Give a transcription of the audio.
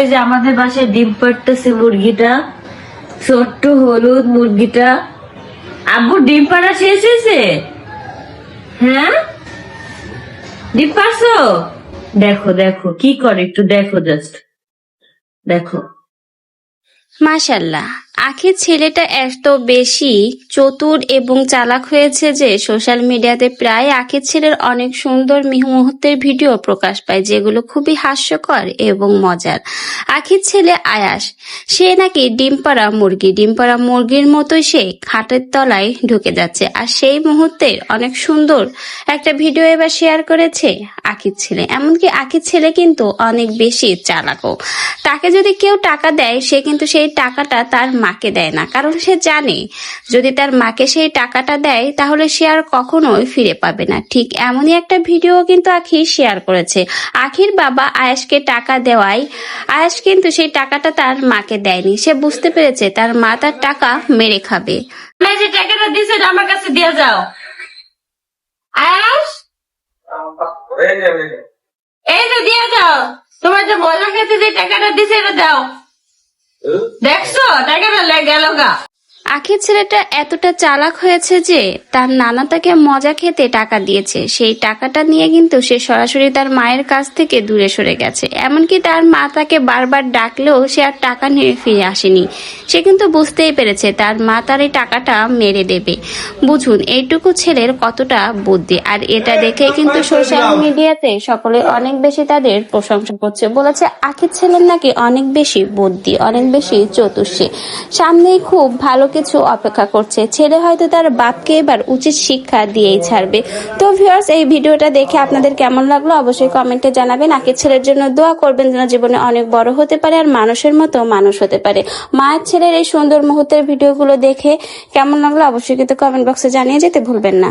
এই যে আমাদের বাসায় ডিম পাড়তেছে মুরগিটা, ছোট্ট হলুদ মুরগিটা। আব্বু ডিম পাড়া শেষ হয়েছে? হ্যাঁ, ডিম পারছো? দেখো দেখো কি করে, একটু দেখো, জাস্ট দেখো। মাশাল্লাহ, আখির ছেলেটা এত বেশি চতুর এবং চালাক হয়েছে যে সোশ্যাল মিডিয়াতে প্রায় আখির ছেলের অনেক সুন্দর মুহূর্তের ভিডিও প্রকাশ পায়, যেগুলো খুবই হাস্যকর এবং মজার। আখির ছেলে আয়াস, সে নাকি ডিম পাড়া মুরগির মতোই সে খাটের তলায় ঢুকে যাচ্ছে, আর সেই মুহূর্তের অনেক সুন্দর একটা ভিডিও এবার শেয়ার করেছে আখির ছেলে। এমনকি আখির ছেলে কিন্তু অনেক বেশি চালাকও। তাকে যদি কেউ টাকা দেয়, সে কিন্তু সেই টাকাটা তার মাকে দেয় না, কারণ সে জানে যদি তার মাকে সেই টাকাটা দেয় তাহলে সে আর কখনোই ফিরে পাবে না। ঠিক এমনই একটা ভিডিও কিন্তু আখি শেয়ার করেছে। আখির বাবা আয়াসকে টাকা দেওয়ায় আয়াস কিন্তু সেই টাকাটা তার মাকে দেয়নি। সে বুঝতে পেরেছে তার মা তার টাকা মেরে খাবে। যে টাকাটা দিছে আমার কাছে দিয়ে যাও। আয়াস, এই তো দিয়ে যাও। তোমার যে মজা খেতে যে টাকাটা দিছে এটা দাও। দেখছো টাকাটা গেল গা। আখির ছেলেটা এতটা চালাক হয়েছে যে তার নানা তাকে মজা খেতে টাকা দিয়েছে, সেই টাকাটা নিয়ে কিন্তু সে সরাসরি তার মায়ের কাছ থেকে দূরে সরে গেছে। এমনকি তার মা তাকে বারবার ডাকলেও সে আর টাকা নিয়ে ফিরে আসেনি। সে কিন্তু বুঝতেই পেরেছে তার মা তার এই টাকাটা মেরে দেবে। বুঝুন এইটুকু ছেলের কতটা বুদ্ধি। আর এটা দেখে কিন্তু সোশ্যাল মিডিয়াতে সকলে অনেক বেশি তাদের প্রশংসা করছে, বলেছে আখির ছেলের নাকি অনেক বেশি বুদ্ধি, অনেক বেশি চতুর্সী, সামনেই খুব ভালো কিছু অপেক্ষা করছে। ছেলে হয়তো তার বাপকে এবার উচিত শিক্ষা দিয়েই ছাড়বে। তো ভিউয়ার্স, এই ভিডিওটা দেখে আপনাদের কেমন লাগলো অবশ্যই কমেন্টে জানাবেন। আখির ছেলের জন্য দোয়া করবেন যেন জীবনে অনেক বড় হতে পারে আর মানুষের মতো মানুষ হতে পারে। মায়ের ছেলের এই সুন্দর মুহূর্তের ভিডিওগুলো দেখে কেমন লাগলো অবশ্যই কিন্তু কমেন্ট বক্সে জানিয়ে যেতে ভুলবেন না।